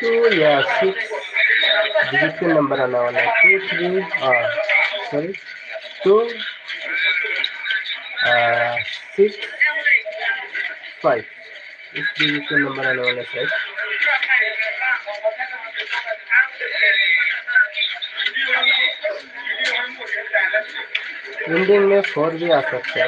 तो या 6 डिजिट के नंबर आने वाला है 2 6 5 इस डिजिट के नंबर आने वाला है। एंडिंग में 4 भी आ सकता है।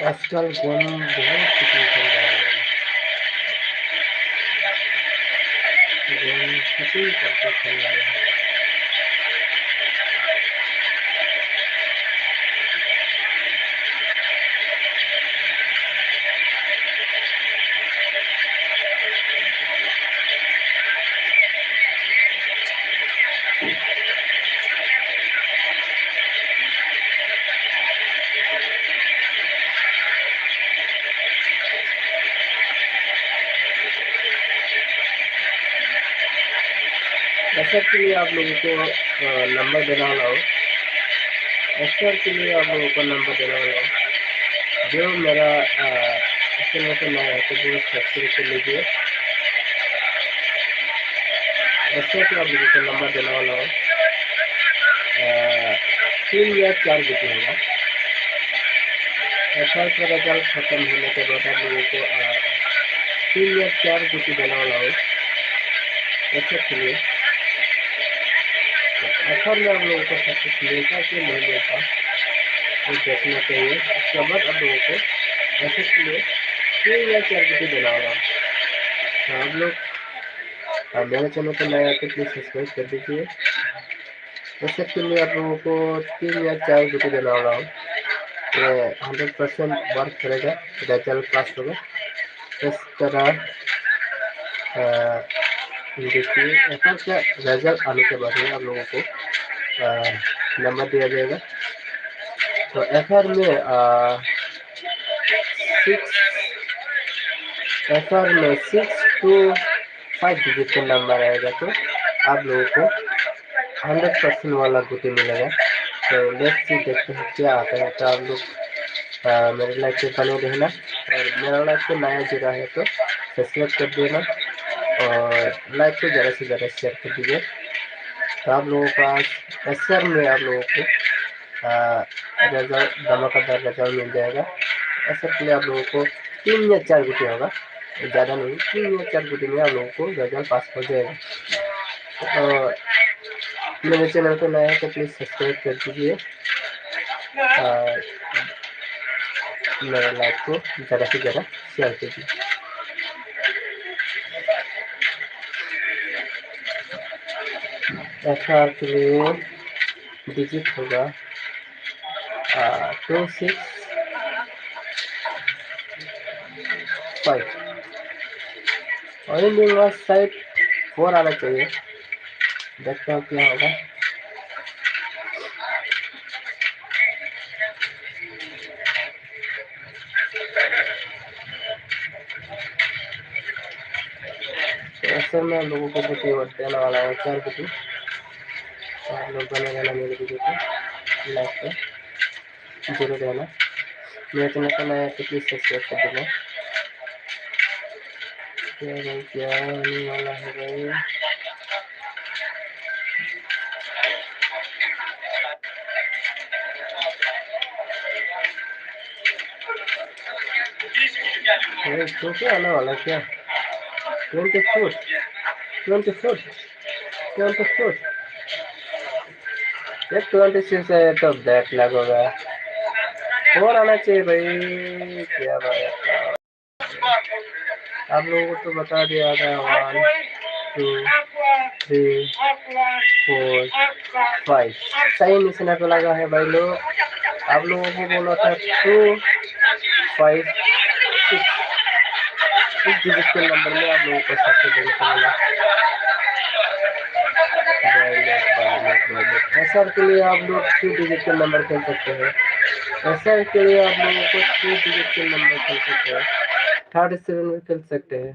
आजकल गेम बहुत किस्म चल रहा है। गेम किसी करके चल रहा है। ऐसा के लिए आप लोगों को नंबर देना वाला हो। एसआर के लिए आप लोगों को नंबर देना वाला हो। जो मेरा चैनल पे नया है तो वो सब्सक्राइब कर लीजिए। एसआर के आप लोगों को नंबर देना वाला हो 3 या 4 गिटी होगा। एफआर का रिजल्ट खत्म होने के बाद आप लोगों को 3 या 4 गुटी देने वाला हो ऐसे के लिए। एफआर में आप लोगों को सक्सेस मिलता कि नहीं मिलता वो देखना चाहिए। उसके बाद आप लोगों को ऐसे के लिए 3 या 4 गुटी देना होगा। तो आप लोग मेरे चैनल पर नए आते प्लीज़ सब्सक्राइब कर दीजिए। ऐसे के लिए आप लोगों को 3 या 4 गुटी देना होगा। ये 100% वर्क करेगा, रिजल्ट पास होगा। इस तरह देखिए एफआर का रिजल्ट आने के बाद में आप लोगों को नंबर दिया जाएगा। तो एफआर में 6 to 5 डिजिट का नंबर आएगा तो आप लोगों को 100% वाला गुटी मिलेगा। तो लेट्स सी देखते हैं क्या आता है। तो आप लोग मेरे लाइफ पे बने रहना और मेरा लाइफ पे नया जुड़ा है तो सब्सक्राइब कर देना और लाइक को ज़्यादा से ज़्यादा शेयर कर दीजिए। तो आप लोगों का एसआर में आप लोगों को रिजल्ट धमाकेदार रिजल्ट मिल जाएगा। ऐसा के लिए आप लोगों को 3 या 4 गुटी होगा, ज़्यादा नहीं, 3 या 4 गुटी में आप लोगों को रिजल्ट पास हो जाएगा। और मेरे चैनल को नया है तो प्लीज़ सब्सक्राइब कर दीजिए और मेरे लाइक को ज़्यादा से ज़्यादा शेयर कीजिए। एफआर के लिए डिजिट होगा 2 6 5 और इन साइड 4 आना चाहिए। देखते हैं क्या होगा। तो ऐसे में लोगों को गुटी देने वाला है 4 गुटी। आप लोग बने रहना मेरे वीडियो को लाइक पे जरूर रहना। मेरे चैनल का नया तो प्लीज़ सब्सक्राइब कर देना। क्या होने वाला है भाई। तो क्या आने वाला क्या 24 ये 26 है तो बैक लग होगा और आना चाहिए भाई। क्या बात है, आप लोगों को तो बता दिया था 1 2 3 4 5 सही निशाना पे लगा है भाई लोग। आप लोगों को बोला था 2 5 6 इस डिजिट के नंबर में आप लोगों को सबसे देने को मिला। एसआर के लिए आप लोग 2 डिजिट के नंबर खेल सकते हैं। एसआर के लिए आप लोगों को 2 डिजिट के नंबर खेल सकते हैं, 37 में खेल सकते हैं।